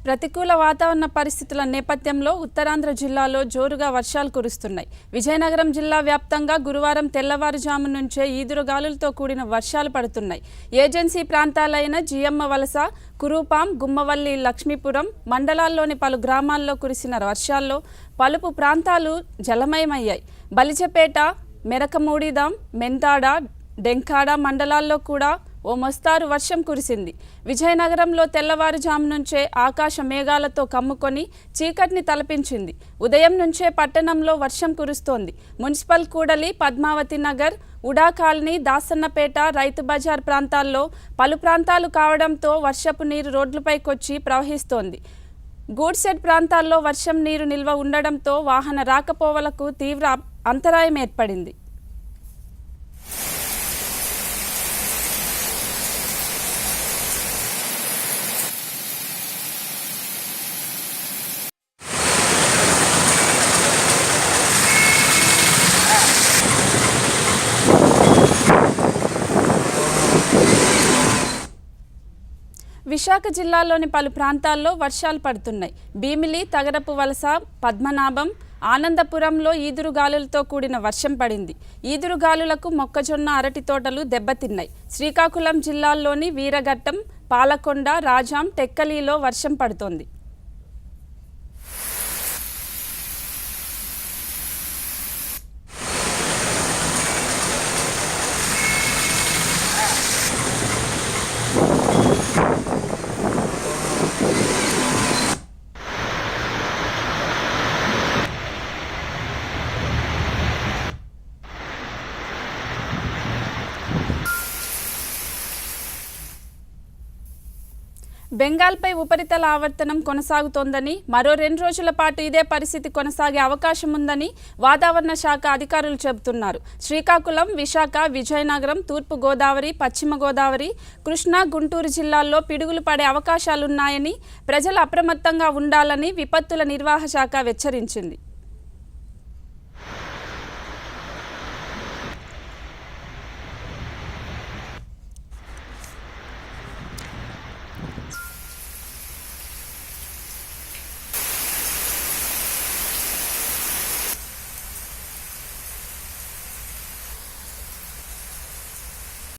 ప్రతికూల వాతావరణ పరిస్థితుల నేపథ్యంలో ఉత్తరాంధ్ర జిల్లాలో జోరుగా వర్షాలు కురుస్తున్నాయి. విజయనగరం జిల్లా వ్యాప్తంగా గురువారం తెల్లవారుజాము నుంచే ఈదురుగాలులతో కూడిన వర్షాలు పడుతున్నాయి. ఏజెన్సీ ప్రాంతాలైన జియమ్మ వలస, కురూపాం, గుమ్మవల్లి, లక్ష్మీపురం మండలాల్లోని పలు గ్రామాల్లో కురిసిన వర్షాల్లో పలుపు ప్రాంతాలు జలమయమయ్యాయి. బలిజపేట, మెరకమూడిదాం, మెంతాడ, డెంకాడ మండలాల్లో కూడా ఓ మోస్తారు వర్షం కురిసింది. విజయనగరంలో తెల్లవారుజాము నుంచే ఆకాశ మేఘాలతో కమ్ముకొని చీకటిని తలపించింది. ఉదయం నుంచే పట్టణంలో వర్షం కురుస్తోంది. మున్సిపల్ కూడలి, పద్మావతి నగర్, ఉడా కాలనీ, దాసన్నపేట, రైతు బజార్ ప్రాంతాల్లో పలు ప్రాంతాలు కావడంతో వర్షపు నీరు రోడ్లపైకొచ్చి ప్రవహిస్తోంది. గూడ్సెడ్ ప్రాంతాల్లో వర్షం నీరు నిల్వ ఉండడంతో వాహన రాకపోవలకు తీవ్ర అంతరాయం ఏర్పడింది. విశాఖ జిల్లాలోని పలు ప్రాంతాల్లో వర్షాలు పడుతున్నాయి. భీమిలి, తగరపు వలస, పద్మనాభం, ఆనందపురంలో ఈదురుగాలులతో కూడిన వర్షం పడింది. ఈదురుగాలులకు మొక్కజొన్న, అరటి తోటలు దెబ్బతిన్నాయి. శ్రీకాకుళం జిల్లాల్లోని వీరఘట్టం, పాలకొండ, రాజాం, టెక్కలిలో వర్షం పడుతోంది. బెంగాల్పై ఉపరితల ఆవర్తనం కొనసాగుతోందని, మరో 2 రోజుల పాటు ఇదే పరిస్థితి కొనసాగే అవకాశం ఉందని వాతావరణ శాఖ అధికారులు చెబుతున్నారు. శ్రీకాకుళం, విశాఖ, విజయనగరం, తూర్పు గోదావరి, పశ్చిమ గోదావరి, కృష్ణా, గుంటూరు జిల్లాల్లో పిడుగులు పడే అవకాశాలున్నాయని, ప్రజలు అప్రమత్తంగా ఉండాలని విపత్తుల నిర్వహణ శాఖ హెచ్చరించింది.